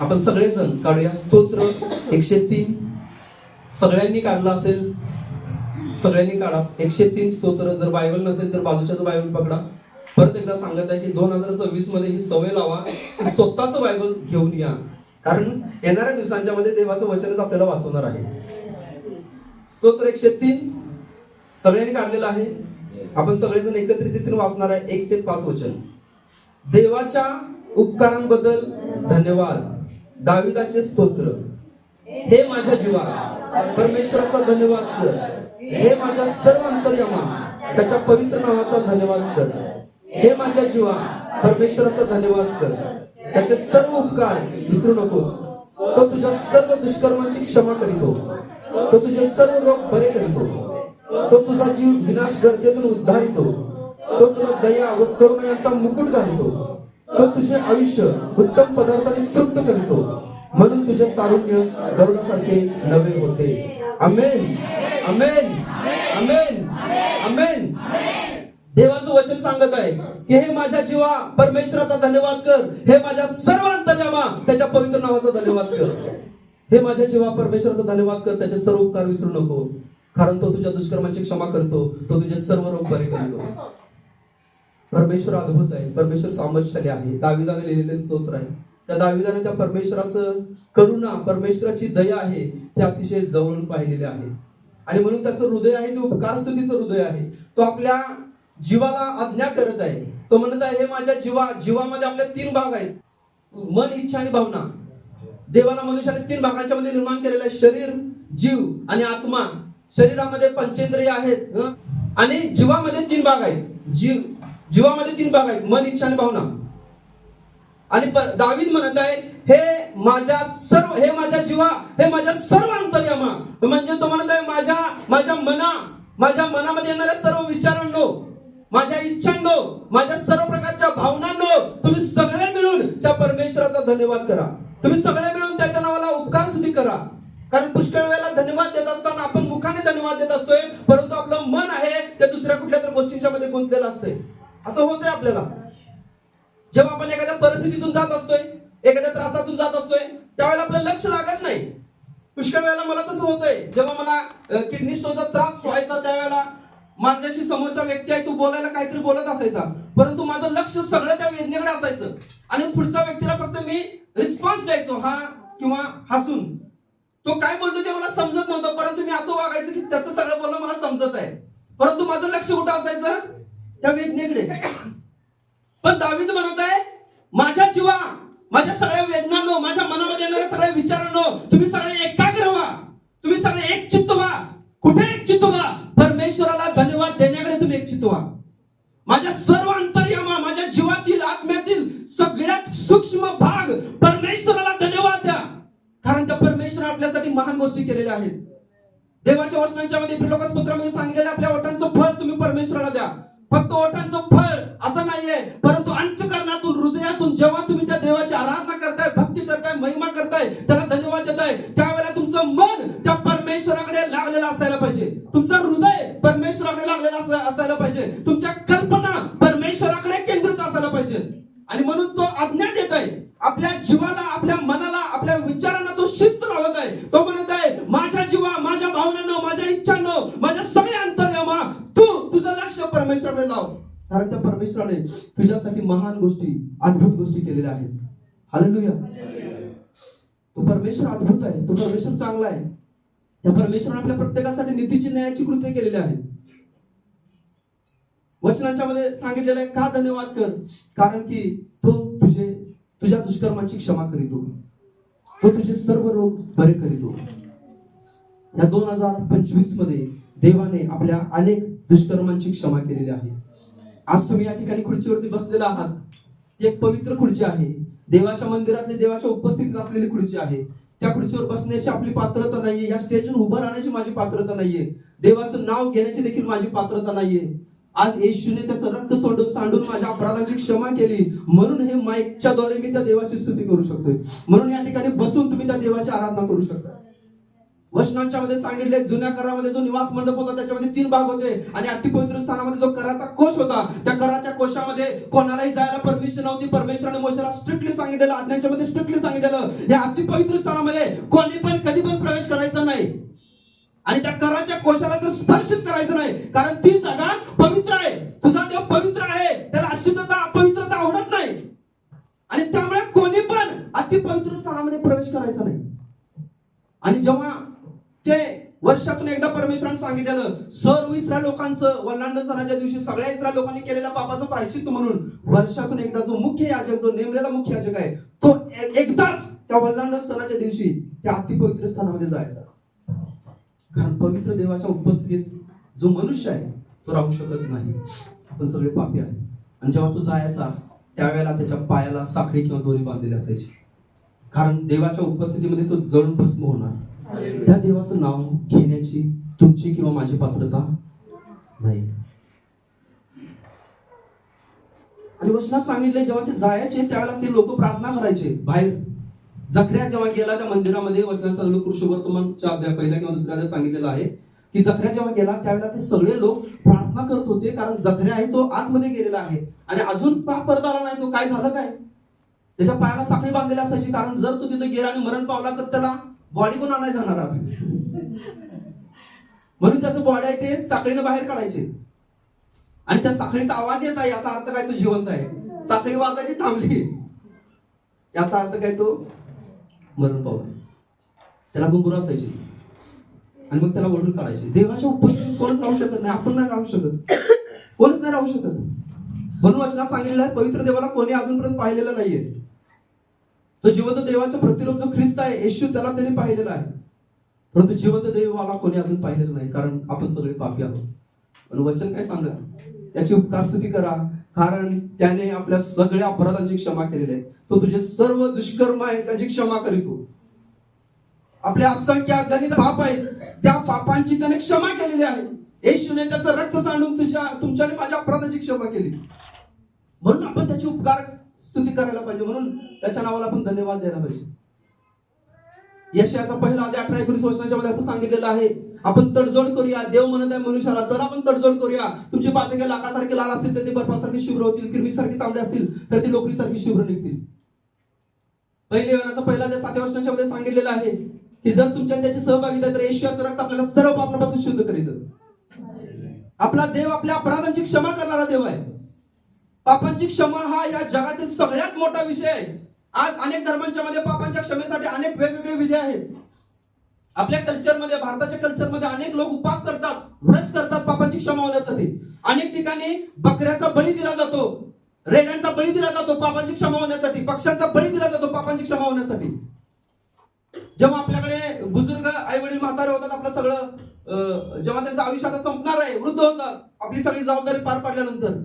आपण सगळेजण काढूया स्तोत्र 103. सगळ्यांनी काढला असेल, सगळ्यांनी काढा 103 स्तोत्र. जर बायबल नसेल तर बाजूच्याच बायबल पकडा. परत एकदा सांगत आहे की 2026 मध्ये ही सवय लावा की स्वतःच बायबल घेऊन या, कारण येणाऱ्या दिवसांच्या मध्ये देवाचं वचनच आपल्याला वाचवणार आहे. स्तोत्र 103 सगळ्यांनी काढलेलं आहे. आपण सगळेजण एकत्रित वाचणार आहे 1 ते 5 वचन. देवाच्या उपकारांबद्दल धन्यवाद. दाविदाचे स्तोत्र. हे माझ्या जीवा परमेश्वराचा धन्यवाद कर. हे माझ्या सर्व अंतर्यामा त्याच्या पवित्र नावाचा धन्यवाद कर. हे माझ्या जीवा परमेश्वराचा धन्यवाद कर. त्याचे सर्व उपकार विसरू नकोस. तो तुझ्या सर्व दुष्कर्मांची क्षमा करीतो. तो तुझे सर्व रोग बरे करीतो. तो तुझा जीव विनाश गर्तेतून उद्धारितो. तो तुला दया व करुणा यांचा मुकुट घालितो. तो तुझे आयुष्य उत्तम पदार्थाने तृप्त करीतो. म्हणून तुझे तारुण्य गरुडासारखे नवे होते. आमेन, आमेन, आमेन, आमेन. देवाचं वचन सांगत आहे की हे माझ्या जीवा परमेश्वराचा धन्यवाद कर. हे माझ्या सर्व अंतर्यामा त्याच्या पवित्र नावाचा धन्यवाद कर. हे माझ्या जीवा परमेश्वराचा धन्यवाद कर. त्याचे सर्व उपकार विसरू नको, कारण तो तुझ्या दुष्कर्माची क्षमा करतो. तो तुझे सर्व रोग बरे करतो. परमेश्वर अद्भुत आहे. परमेश्वर सामर्थ्यशाली आहे. दाविदाने लिहिलेले स्तोत्र आहे. त्या दाविदाने त्या परमेश्वराचं करुणा, परमेश्वराची दया आहे ते अतिशय जवळून पाहिलेले आहे. आणि म्हणून त्याचं हृदय आहे ते उपकार स्तुतीचं हृदय आहे. तो आपल्या जीवाला आज्ञा करत आहे. तो म्हणत आहे हे माझ्या जीवा. जीवामध्ये आपले 3 भाग आहेत, मन, इच्छा आणि भावना. देवाला मनुष्याने 3 भागांच्या मध्ये निर्माण केलेलं आहे, शरीर, जीव आणि आत्मा. शरीरामध्ये पंचेंद्रिय आहेत आणि जीवामध्ये 3 भाग आहेत. जीवामध्ये 3 भाग आहेत, मन, इच्छा आणि भावना. आणि दावीद म्हणत आहे हे माझ्या जीवा, हे माझ्या सर्व अंतर्यामा. म्हणजे तो म्हणत आहे माझ्या मनामध्ये येणाऱ्या सर्व विचारांनो, माझ्या इच्छांनो, माझ्या सर्व प्रकारच्या भावनांनो, तुम्ही सगळे मिळून त्या परमेश्वराचा धन्यवाद करा. तुम्ही सगळे मिळून त्याच्या नावाला उपकार स्तुती करा. कारण पुष्कळ वेळेला धन्यवाद देत असताना आपण मुखाने धन्यवाद देत असतोय, परंतु आपलं मन आहे ते दुसऱ्या कुठल्या तरी गोष्टींच्या मध्ये गुंतलेलं असतंय. असं होतंय आपल्याला. जेव्हा आपण एखाद्या परिस्थितीतून जात असतोय, एखाद्या त्रासातून जात असतोय, त्यावेळेला आपलं लक्ष लागत नाही. पुष्कळ वेळेला मला तसं होतंय. जेव्हा मला किडनी स्टोनचा त्रास व्हायचा त्यावेळेला माझ्याशी समोरचा व्यक्ती आहे, तू बोलायला काहीतरी बोलत असायचा, परंतु माझं लक्ष सगळं त्या वेदनेकडे असायचं. आणि पुढच्या व्यक्तीला फक्त मी रिस्पॉन्स द्यायचो, हा किंवा हसून. तो काय बोलतो ते मला समजत नव्हतं, परंतु मी असं वागायचं की त्याचं सगळं बोलणं मला समजत आहे, परंतु माझं लक्ष कुठं असायचं? त्या वेदनेकडे. पण दावीद म्हणत आहे माझ्या जीवा, माझ्या सगळ्या वेदनांनो, माझ्या मनामध्ये येणाऱ्या सगळ्या विचारांनो, तुम्ही सगळे एकाग्र व्हा. तुम्ही सगळे एक चित्त व्हा. कुठे एक चित्त व्हा? परमेश्वराला धन्यवाद देण्याकडे तुम्ही एक चित्त व्हा. माझ्या सर्व अंतर्यामा, माझ्या जीवातील, आत्म्यातील सगळ्यात सूक्ष्म भाग परमेश्वराला धन्यवाद द्या. कारण त्या परमेश्वर आपल्यासाठी महान गोष्टी केलेल्या आहेत. देवाच्या वचनांच्या मध्ये लोकांपत्रामध्ये सांगितलेल्या आपल्या ओठांचं फळ तुम्ही परमेश्वराला द्या. फक्त ओठांचं फळ असं नाहीये, परंतु अंतःकरणातून, हृदयातून जेव्हा तुम्ही त्या देवाची आराधना करताय, भक्ती करताय, महिमा करताय, त्याला धन्यवाद देताय, त्यावेळेला तुमचं मन त्या परमेश्वराकडे लागलेलं असायला पाहिजे. तुमचं हृदय परमेश्वराकडे लागलेलं असायला पाहिजे. तुमच्या कल्पना परमेश्वराकडे केंद्रित असायला पाहिजे. आणि म्हणून तो आज्ञा देत आहे आपल्या जीवाला, आपल्या मनाला, आपल्या विचारांना तो शिस्त लावत आहे. तो म्हणत आहे माझ्या जीवा, माझ्या भावनांनो, माझ्या इच्छांनो, माझ्या सगळ्या अंतर्यामा, तू तुझं लक्ष परमेश्वराकडे लाव. कारण त्या परमेश्वराने तुझ्यासाठी महान गोष्टी, अद्भुत गोष्टी केलेल्या आहेत. हालेलुया. तो परमेश्वर अद्भुत आहे. तो परमेश्वर चांगला आहे. त्या परमेश्वराने आपल्या प्रत्येकासाठी नीतीची, न्यायाची कृत्य केलेली आहेत. वचनाच्या मध्ये सांगितलेलं आहे का धन्यवाद कर? कारण की तो तुझ्या दुष्कर्माची क्षमा करीतो. तो तुझे सर्व रोग बरे करीतो. या 2025 मध्ये देवाने आपल्या अनेक दुष्कर्मांची क्षमा केलेली आहे. आज तुम्ही या ठिकाणी खुर्चीवरती बसलेला आहात. ती एक पवित्र खुर्ची आहे. देवाच्या मंदिरातली, देवाच्या उपस्थितीत असलेली खुर्ची आहे. त्या खुर्चीवर बसण्याची आपली पात्रता नाहीये. या स्टेजवर उभं राहण्याची माझी पात्रता नाहीये. देवाचं नाव घेण्याची देखील माझी पात्रता नाहीये. आज येशूने त्याचं रक्त सांडून माझ्या अपराधाची क्षमा केली, म्हणून हे माईकच्या द्वारे मी त्या देवाची स्तुती करू शकतोय. म्हणून या ठिकाणी बसून तुम्ही त्या देवाची आराधना करू शकता. वचनांच्या मध्ये सांगितले जुन्या करामध्ये जो निवास मंडप होता त्याच्यामध्ये 3 भाग होते आणि अतिपवित्र स्थानामध्ये जो कराचा कोश होता त्या कराच्या कोशामध्ये कोणालाही जायला परमिशन नव्हती. परमेश्वराने मोशेला स्ट्रिक्टली सांगितलेलं, आज्ञांच्या मध्ये स्ट्रिक्टली सांगितलेलं या अतिपवित्र स्थानामध्ये कोणी पण कधी पण प्रवेश करायचा नाही आणि त्या कराच्या कोशाला तर स्पर्शच करायचं नाही, कारण ती जागा पवित्र आहे. तुझा देव पवित्र आहे, त्याला अशुद्धता अपवित्रता आवडत नाही आणि त्यामुळे कोणी पण अतिपवित्र स्थानामध्ये प्रवेश करायचा नाही. आणि जेव्हा ते वर्षातून एकदा परमेश्वराने सांगितलेलं सर्व इस्रायल लोकांचं वल्लांड सणाच्या दिवशी सगळ्या इस्रायल लोकांनी केलेल्या पापाचं प्रायश्चित्त म्हणून वर्षातून एकदा जो मुख्य याजक, जो नेमलेला मुख्य याजक आहे, तो एकदाच त्या वल्लांड सणाच्या दिवशी त्या अतिपवित्र स्थानामध्ये जायचा. कारण पवित्र देवाच्या उपस्थितीत जो मनुष्य आहे तो राहू शकत नाही. आपण सगळे पापी आहे. आणि जेव्हा तो जायचा त्यावेळेला त्याच्या पायाला साखळी किंवा दोरी बांधलेली असायची, कारण देवाच्या उपस्थितीमध्ये तो जळून भस्म होणार. त्या देवाचं नाव घेण्याची तुमची किंवा माझी पात्रता नाही. आणि वचनात सांगितले जेव्हा ते जायचे त्यावेळेला ते लोक प्रार्थना करायचे बाहेर. जखऱ्या जेव्हा गेला त्या मंदिरामध्ये, वचनात सांगितलं कृष्ण वर्तमानच्या अध्याय पहिल्या किंवा दुसऱ्या अध्यायात सांगितलेलं आहे की जखऱ्या जेव्हा गेला त्यावेळेला ते सगळे लोक प्रार्थना करत होते, कारण जखऱ्या आहे तो आतमध्ये गेलेला आहे आणि अजून परत आला नाही. तो काय झालं काय, त्याच्या पायाला साखळी बांधलेली असायची, कारण जर तो तिथे गेला आणि मरण पावला तर त्याला बॉडी कोण आणायला जाणार आहात, म्हणून त्याचं बॉडी आहे ते साखळीनं बाहेर काढायचे. आणि त्या साखळीचा आवाज येत आहे याचा अर्थ काय, तो जिवंत आहे. साखळी वाजायची थांबली याचा अर्थ काय, तो मरण पावला. त्याला गुंगुर असायची आणि मग त्याला ओढून काढायचे. देवाच्या उपस्थितीत कोणच राहू शकत नाही, आपण नाही राहू शकत, कोणच नाही राहू शकत. म्हणून वचनात सांगितलेलं आहे पवित्र देवाला कोणी अजूनपर्यंत पाहिलेलं नाहीये. तो जिवंत देवाचा प्रतिरूप जो ख्रिस्त आहे येशू, त्याला त्यांनी पाहिलेला आहे, परंतु जिवंत देवाला कोणी अजून पाहिलेलं नाही, कारण आपण सगळे पापी आहोत. पण वचन काय सांगा, त्याची उपकार स्तुती करा, कारण त्याने आपल्या सगळ्या अपराधांची क्षमा केलेली आहे. तो तुझे सर्व दुष्कर्म आहे त्याची क्षमा करीतो. आपल्या असंख्य अगणित पाप आहेत त्या पापांची त्याने क्षमा केलेली आहे. येशूने त्याचं रक्त सांडून तुमच्या माझ्या अपराधाची क्षमा केली, म्हणून आपण त्याची उपकार स्तुती करायला पाहिजे, म्हणून त्याच्या नावाला आपण धन्यवाद द्यायला पाहिजे. यशायाचा पहिला अध्याय 18-19 वचनाच्या मध्ये असं सांगितलेलं आहे, आपण तडजोड करूया. देव म्हणत आहे मनुष्याला, चला आपण तडजोड करूया. तुमची पातके लाखासारखे लाल असतील तर ते बर्फासारखे शुभ्र होतील, किरमीसारखे तांबडे असतील तर ते लोकरीसारखे शुभ्र निघतील. पहिले योहानाचा पहिला अध्याय 7व्या वचनाच्या मध्ये सांगितलेलं आहे की जर तुमच्या त्याची सहभागिता तर येशूचं रक्त आपल्याला सर्व पापापासून शुद्ध करीत. आपला देव आपल्या अपराधांची क्षमा करणारा देव आहे. पापांची क्षमा हा या जगातील सगळ्यात मोठा विषय आहे. आज अनेक धर्मांच्या मध्ये पापांच्या क्षमेसाठी अनेक वेगवेगळे विधी आहेत. आपल्या कल्चरमध्ये, भारताच्या कल्चरमध्ये अनेक लोक उपवास करतात, व्रत करतात पापांची क्षमा होण्यासाठी. अनेक ठिकाणी बकऱ्याचा बळी दिला जातो, रेड्यांचा बळी दिला जातो पापांची क्षमा होण्यासाठी, पक्ष्यांचा बळी दिला जातो पापांची क्षमा होण्यासाठी. जेव्हा आपल्याकडे बुजुर्ग आई वडील म्हातारे होतात, आपलं सगळं जेव्हा त्यांचं आयुष्य आता संपणार आहे, वृद्ध होतात, आपली सगळी जबाबदारी पार पाडल्यानंतर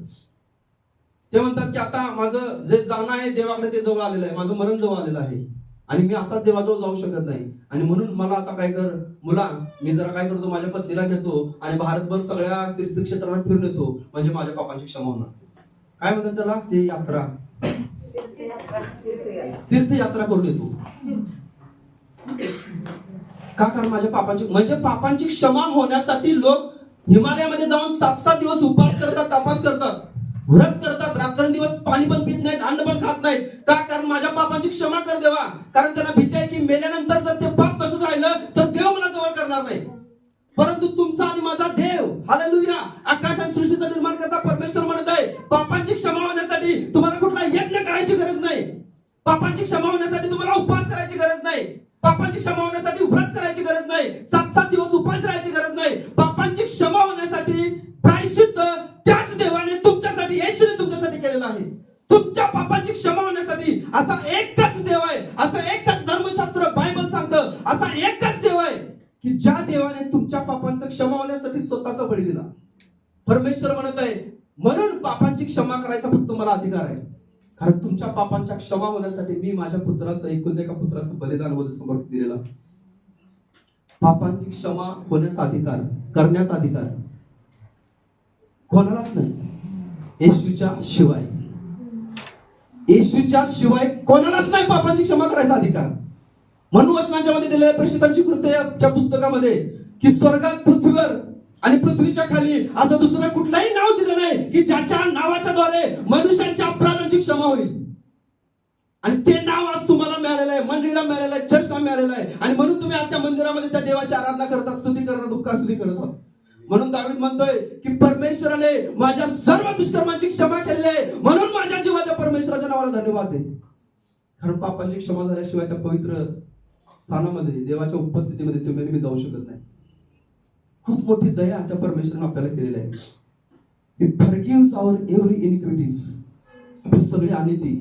ते म्हणतात की आता माझं जे जाणं आहे देवाकडे ते जवळ आलेलं आहे, माझं मरण जवळ आलेलं आहे आणि मी असाच देवाजवळ जाऊ शकत नाही. आणि म्हणून मला आता काय कर मुला, मी जरा काय करतो, माझ्या पत्नीला घेतो आणि भारतभर सगळ्या तीर्थक्षेत्रांना फिरून येतो, म्हणजे माझ्या पापांची क्षमा होणार. काय म्हणतात त्याला, ते यात्रा, तीर्थयात्रा करून येतो. का, कारण माझ्या पापांची, म्हणजे पापांची क्षमा होण्यासाठी लोक हिमालयामध्ये जाऊन 7-7 दिवस उपवास करतात, तपास करतात, व्रत करतात, रात्रंदिवस पाणी पण पित नाहीत, अन्न पण खात नाहीत. का, कारण माझ्या पापांची क्षमा कर देवा. कारण त्यांना भीती आहे की मेल्यानंतर जर ते पाप तसंच राहिलं तर देव मला जवळ करणार नाही. परंतु तुमचा आणि माझा देव, हालेलुया, आकाश आणि सृष्टीचा निर्माण करता परमेश्वर म्हणत आहे पापांची क्षमा होण्यासाठी तुम्हाला कुठला यज्ञ करायची गरज नाही. पापांची क्षमा होण्यासाठी तुम्हाला उपवास करायची गरज नाही. पापांची क्षमा होण्यासाठी व्रत करायची गरज नाही. 7-7 दिवस उपास राहायची गरज नाही. पापांची क्षमा होण्यासाठी प्रायश्चित्त त्याच देवाने तुमच्यासाठी, येशूने तुमच्यासाठी केलेलं आहे. तुमच्या पापांची क्षमा होण्यासाठी असा एकच देव आहे, असं एकच धर्मशास्त्र बायबल सांगतं, असा एकच देव आहे की ज्या देवाने तुमच्या पापांचं क्षमा होण्यासाठी स्वतःचा बळी दिला. परमेश्वर म्हणत आहे म्हणून पापांची क्षमा करायचा फक्त मला अधिकार आहे, कारण तुमच्या पापांच्या क्षमा होण्यासाठी मी माझ्या पुत्राचं, एकुलत्या पुत्राचं बलिदान व समर्पित दिलेला. पापांची क्षमा होण्याचा अधिकार, करण्याचा अधिकार कोणालाच नाही, येशूच्या शिवाय. येशूच्या शिवाय कोणालाच नाही पापांची क्षमा करायचा अधिकार. म्हणून वचनांच्या मध्ये दिलेल्या प्रेषितांची कृत्याच्या पुस्तकामध्ये की स्वर्गात, पृथ्वीवर आणि पृथ्वीच्या खाली असं दुसरं कुठलंही नाव दिलं नाही की ज्याच्या नावाच्या द्वारे मनुष्यांच्या अपराधांची क्षमा होईल. आणि ते नाव आज तुम्हाला मिळालेलं आहे, मंडळीला मिळालेलं आहे, चर्चला मिळालेलं आहे. आणि म्हणून तुम्ही आज त्या मंदिरामध्ये त्या देवाची आराधना करता, स्तुती करता, दुःखास्तुती करता. म्हणून दावीद म्हणतोय की परमेश्वराने माझ्या सर्व दुष्कर्मांची क्षमा केली आहे, म्हणून माझ्या जीवात त्या परमेश्वराच्या नावाला धन्यवाद दे. कारण पापांची क्षमा झाल्याशिवाय त्या पवित्र स्थानामध्ये, देवाच्या उपस्थितीमध्ये तुम्ही मी जाऊ शकत नाही. खूप मोठी दया त्या परमेश्वराने आपल्याला केलेली आहे. He forgives our every iniquities. आपली सगळी अनिती,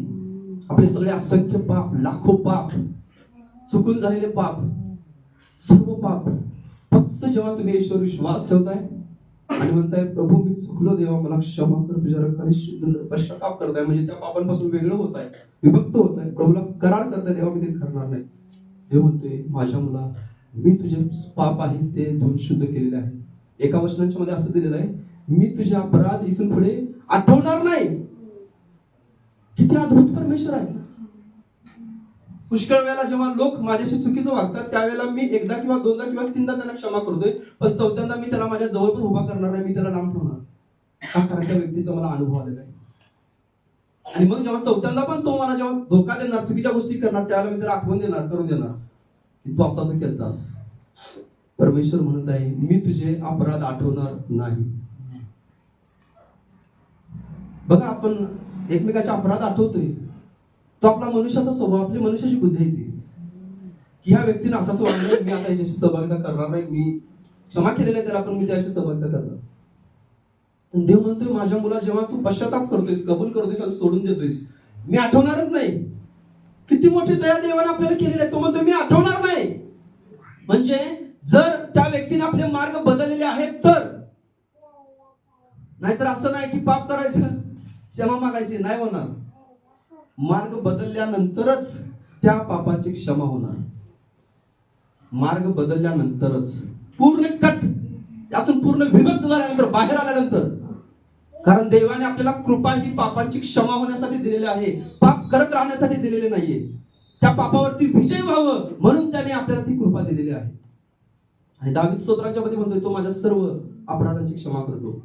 आपले सगळे असंख्य पाप, लाखो पाप, चुकून झालेले पाप, सर्व पाप, फक्त जेव्हा तुम्ही येशूवर विश्वास ठेवताय आणि म्हणताय प्रभू मी चुकलो, देवा मला क्षमा कर, तुझ्या रक्ताने शुद्ध कर, पश्चाताप करताय, म्हणजे त्या पापांपासून वेगळं होत आहे, विभक्त होत आहे, प्रभूला करार करताय, देवा मी ते करणार नाही. देव म्हणतोय माझ्या मुला मी तुझे पाप आहेत ते धुवून शुद्ध केलेले आहेत. एका वचनांच्या मध्ये असं दिलेलं आहे, मी तुझे अपराध इथून पुढे आठवणार नाही. किती अद्भुत परमेश्वर आहे. पुष्कळ वेळेला जेव्हा लोक माझ्याशी चुकीचं वागतात त्यावेळेला मी एकदा किंवा दोनदा किंवा तीनदा त्यांना क्षमा करतोय, पण चौथ्यांदा मी त्याला माझ्या जवळ पण उभा करणार नाही, मी त्याला लांब ठेवणार. का? कारण त्या व्यक्तीचा मला अनुभव आलेला आहे. आणि मग जेव्हा चौथ्यांदा पण तो मला जेव्हा धोका देणार, चुकीच्या गोष्टी करणार, त्यावेळेला मी त्याला आठवण देणार, करून देणार की तू असं असं केलतास. परमेश्वर म्हणत आहे मी तुझे अपराध आठवणार नाही. बघा आपण एकमेकाचे अपराध आठवतोय, तो आपला मनुष्याचा स्वभाव, आपली मनुष्याची बुद्धी येते की ह्या व्यक्तीने असं वागलं, मी आता याच्याशी सहभागिता करणार नाही, मी क्षमा केलेला आहे त्याला पण मी त्याशी सहभागिता करणार. देव म्हणतोय माझ्या मुला जेव्हा तू पश्चाताप करतोयस, कबूल करतोयस आणि सोडून देतोयस, मी आठवणारच नाही. किती मोठी दया देवाने आपल्याला केलेली आहे. तो म्हणतोय मी आठवणार नाही. म्हणजे जर त्या व्यक्तीने आपले मार्ग बदललेले आहेत तर, नाहीतर असं नाही की पाप करायचं, क्षमा मागायची, नाही होणार. मार्ग बदलल्यानंतरच त्या पापाची क्षमा होणार. मार्ग बदलल्यानंतरच, पूर्ण कट त्यातून पूर्ण विभक्त झाल्यानंतर, बाहेर आल्यानंतर. कारण देवाने आपल्याला कृपा ही पापांची क्षमा होण्यासाठी दिलेली आहे, पाप करत राहण्यासाठी दिलेले नाहीये. त्या पापावरती विजय व्हावं म्हणून त्याने आपल्याला ती कृपा दिलेली आहे. आणि दावीद स्तोत्रांच्या मध्ये म्हणतोय तो माझ्या सर्व अपराधांची क्षमा करतो.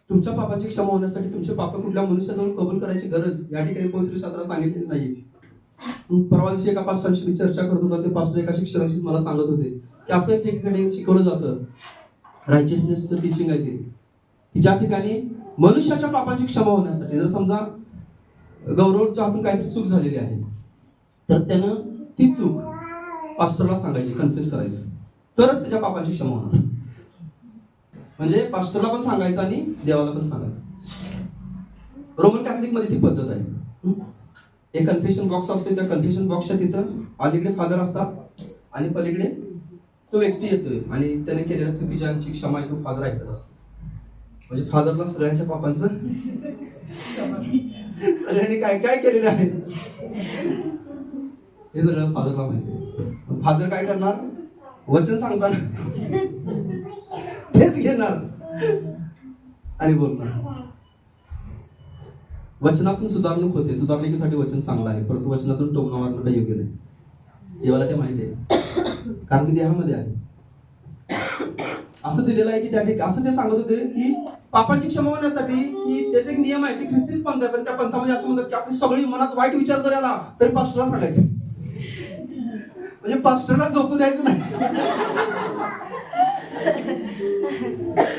तुमच्या पापाची क्षमा होण्यासाठी तुमचे पाप कुठल्या मनुष्याजवळ कबूल करायची गरज या ठिकाणी पवित्र शास्त्रात सांगितलेली नाहीये. परवा दिवशी एका पास्टरांशी मी चर्चा करत होतो, ते पास्टर एका शिक्षकांशी मला सांगत होते की असं एक ठिकाणी शिकवलं जातं, रायचियसनेसचं टीचिंग आहे ते, की ज्या ठिकाणी मनुष्याच्या पापांची क्षमा होण्यासाठी, जर समजा गौरवच्या हातून काहीतरी चूक झालेली आहे तर त्यानं ती चूक पास्टरला सांगायची, कन्फेस करायचं, तरच त्याच्या पापाची क्षमा होणार. म्हणजे पास्टरला पण सांगायचं आणि देवाला पण सांगायचं. रोमन कॅथलिक मध्ये ती पद्धत आहे. एक कन्फेशन बॉक्स असतो, त्या कन्फेशन बॉक्सच्या तिथं अलीकडे फादर असतात आणि पलीकडे तो व्यक्ती येतोय आणि त्याने केलेल्या चुकीच्यांची क्षमा तो फादर ऐकत असतो. म्हणजे फादरला सगळ्यांच्या पापांचं सगळ्यांनी काय काय केलेले आहे हे सगळं फादरला माहिती. फादर काय करणार, वचन सांगताना तेच घेणार आणि बोलणार. वचनातून सुधारणूक होते, सुधारणुकीसाठी वचन चांगलं आहे, परंतु वचनातून टोमणं मारणं काही योग्य नाही. देवाला ते माहिती आहे, कारण मी देहामध्ये आहे. असं दिलेलं आहे की त्या ठिकाणी असं ते सांगत होते की पापाची क्षमा होण्यासाठी की त्याचे एक नियम आहे, की ख्रिस्तीच पंथ आहे, पण त्या पंथामध्ये असं म्हणतात की आपली सगळी मनात वाईट विचार जर आला तरी पास्टरला सांगायचं. म्हणजे पास्टरला झोपू द्यायचं नाही,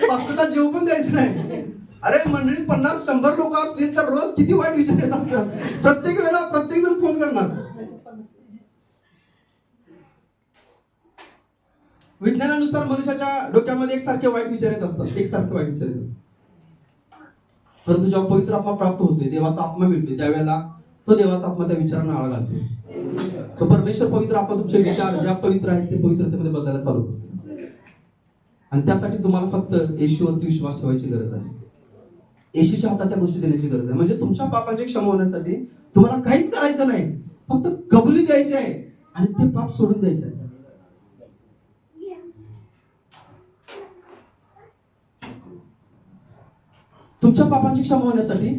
पास्टरला जेव पण द्यायचं नाही. अरे मंडळीत 50-100 लोक असतील तर रोज किती वाईट विचार येत असतात. प्रत्येक वेळेला प्रत्येक जण फोन करणार. विज्ञानानुसार मनुष्याच्या डोक्यामध्ये एकसारखे वाईट विचार येत असतात, एकसारखे वाईट विचार येत असतात. परंतु जेव्हा पवित्र आत्मा प्राप्त होतोय, देवाचा आत्मा मिळतोय, त्यावेळेला तो देवाचा आत्मा त्या विचारांना आळा घालतोय. तो परमेश्वर पवित्र आत्मा तुमचे विचार ज्या पवित्र आहेत ते पवित्रतेमध्ये बदलायला चालू करतो. आणि त्यासाठी तुम्हाला फक्त येशूवरती विश्वास ठेवायची गरज आहे. येशूच्या हातात त्या गोष्टी देण्याची गरज आहे. म्हणजे तुमच्या पापांची क्षमा होण्यासाठी तुम्हाला काहीच करायचं नाही, फक्त कबुली द्यायची आहे आणि ते पाप सोडून द्यायचं आहे. तुमच्या पापांची क्षमा होण्यासाठी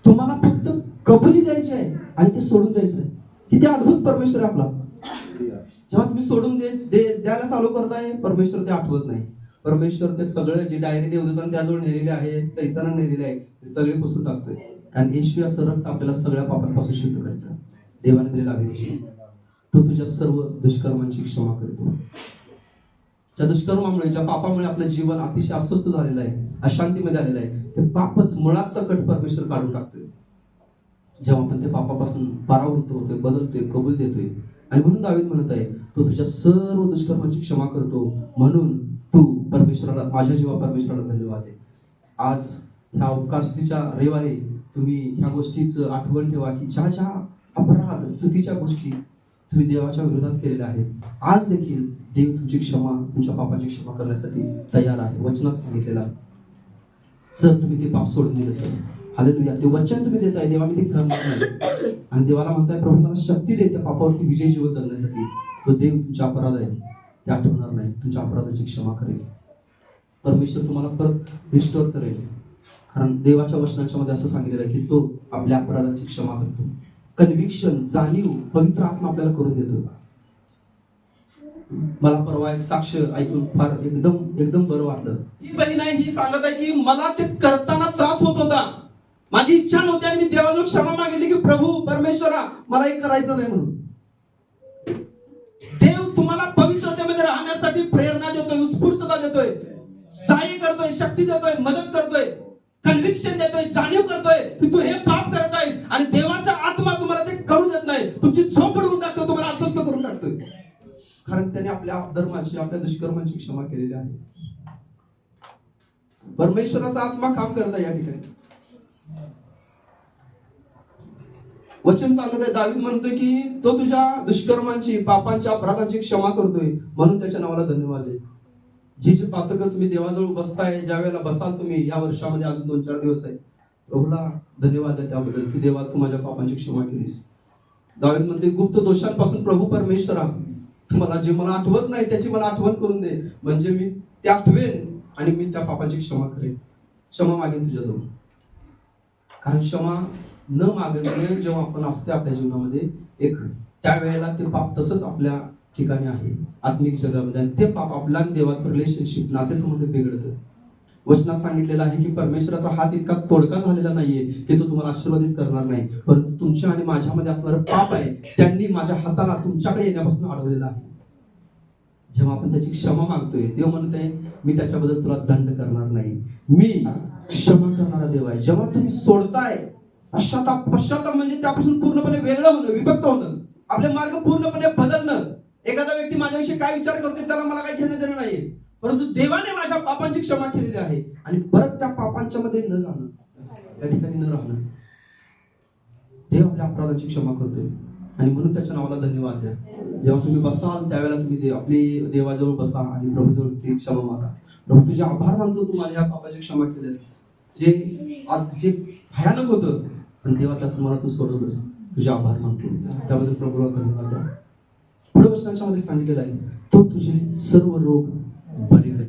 तुम्हाला फक्त कबुली द्यायची आहे आणि ते सोडून द्यायचं आहे. किती अद्भुत परमेश्वर आहे आपला. जेव्हा तुम्ही सोडून द्यायला चालू करताय, परमेश्वर ते आठवत नाही. परमेश्वर ते सगळं जे डायरी देवदूतांनी त्याजवळ नेलेले आहे, सैतानाने नेलेले आहे, ते सगळे पुसून टाकतोय. कारण येशूचं रक्त आपल्याला सगळ्या पापांपासून शुद्ध करायचं. देवाने दिलेला अभिषेक तो तुझ्या सर्व दुष्कर्मांची क्षमा करतो. ज्या दुष्कर्मामुळे, ज्या पापामुळे आपलं जीवन अतिशय अस्वस्थ झालेलं आहे, अशांतीमध्ये आलेलं आहे, ते पापच मुळासकट परमेश्वर काढून टाकतोय. जेव्हा आपण ते पापापासून परावृत्त होतोय, बदलतोय, कबूल देतोय. आणि म्हणून दावीद म्हणत आहे, तो तुझ्या सर्व दुष्कर्मांची क्षमा करतो. म्हणून तू परमेश्वराला, माझ्या जीवा परमेश्वराला धन्यवाद आहे. आज ह्या अवकाशतीच्या रविवारी तुम्ही ह्या गोष्टीचं आठवण ठेवा की ज्या ज्या अपराध, चुकीच्या गोष्टी तुम्ही देवाच्या विरोधात केलेल्या आहेत, आज देखील देव तुमची क्षमा, तुमच्या पापाची क्षमा करण्यासाठी तयार आहे. वचनात सांगितलेलं आहे. जर तुम्ही ते पाप सोडून दिलं तर, हालेलुया, ते वचन तुम्ही देताय, देवा मी ते करणार नाही. आणि देवाला म्हणताय, प्रभू मला शक्ती दे त्या पापावरती विजय जीवन जगण्यासाठी. तो देव तुमचे अपराध आहे ते आठवणार नाही, तुमच्या अपराधाची क्षमा करेल. परमेश्वर तुम्हाला परत रिस्टोर करेल. कारण देवाच्या वचनाच्या मध्ये असं सांगितलेलं आहे की तो आपल्या अपराधाची क्षमा करतो. कन्व्हिक्शन, जाणीव पवित्र आत्मा आपल्याला करून देतो. मला परवा एक साक्ष ऐकून फार एकदम बरं वाटलं. ही बहीण आहे, ही सांगत आहे की मला ते करताना त्रास होत होता, माझी इच्छा नव्हती, आणि मी देवाजवळ क्षमा मागितली की प्रभू परमेश्वरा मला हे करायचं नाही म्हणून. देव तुम्हाला पवित्रतेमध्ये राहण्यासाठी प्रेरणा देतोय, उत्स्फूर्तता देतोय, सहाय्य करतोय, शक्ती देतोय, मदत करतोय, कन्व्हिक्शन देतोय, जाणीव करतोय की तू हे पाप करत आहेस. आणि देवाचा आत्मा तुम्हाला ते करू देत नाही, तुमची झोप उडवून टाकतोय, तुम्हाला अस्वस्थ करून टाकतोय. कारण त्याने आपल्या धर्माची, आपल्या दुष्कर्मांची क्षमा केलेली आहे. परमेश्वराचा आत्मा काम करत आहे या ठिकाणी. वचन सांगत आहे, दावीद म्हणतोय की तो तुझ्या दुष्कर्मांची, पापांच्या, अपराधांची क्षमा करतोय, म्हणून त्याच्या नावाला धन्यवाद आहे. जी जी पातक तुम्ही देवाजवळ बसताय, ज्या वेळेला बसाल तुम्ही या वर्षामध्ये, अजून 2-4 दिवस आहे, प्रभूला धन्यवाद आहे त्याबद्दल की देवा तू माझ्या पापांची क्षमा केलीस. दावीद म्हणते, गुप्त दोषांपासून प्रभू परमेश्वरा तुम्हाला जे मला आठवत नाही त्याची मला आठवण करून दे, म्हणजे मी ते आठवेन आणि मी त्या पापांची क्षमा करेन, क्षमा मागेन तुझ्याजवळ. कारण क्षमा न मागणे जेव्हा आपण असते आपल्या जीवनामध्ये, एक त्यावेळेला ते पाप तसंच आपल्या ठिकाणी आहे आत्मिक जगामध्ये, आणि ते पाप आपला आणि देवाचं रिलेशनशिप, नातेसंबंध बिघडतं. वचनात सांगितलेलं आहे की परमेश्वराचा हात इतका तोडका झालेला नाहीये की तो तुम्हाला आशीर्वादित करणार नाही, परंतु तुमच्या आणि माझ्यामध्ये असणारं पाप आहे, त्यांनी माझ्या हाताला तुमच्याकडे येण्यापासून अडवलेलं आहे. जेव्हा आपण त्याची क्षमा मागतोय, देव म्हणतोय मी त्याच्याबद्दल तुला दंड करणार नाही, मी क्षमा करणारा देव आहे. जेव्हा तुम्ही सोडताय, पश्चाताप म्हणजे त्यापासून पूर्णपणे वेगळं होणं, विभक्त होणं, आपले मार्ग पूर्णपणे बदलणं. एखादा व्यक्ती माझ्याविषयी काय विचार करतोय त्याला मला काही घेणं देणं नाहीये, परंतु देवाने माझ्या पापांची क्षमा केलेली आहे, आणि परत त्या पापांच्या मध्ये न जाणं, त्या ठिकाणी न राहणं. देव आपल्या अपराधाची क्षमा करतोय, आणि म्हणून त्याच्या नावाला धन्यवाद द्या. जेव्हा तुम्ही बसाल त्यावेळेला तुम्ही आपली देवाजवळ बसा आणि प्रभूजवळ ती क्षमा मागा. प्रभू तुझे आभार मानतो, तू माझ्या पापाची क्षमा केलीस, जे भयानक होतं, पण देवा त्यातून मला तू सोडवलंस, तुझे आभार मानतो, त्याबद्दल प्रभूला धन्यवाद द्या. पुढे वचनाच्या मध्ये सांगितलेलं आहे, तो तुझे सर्व रोग बरे करेल.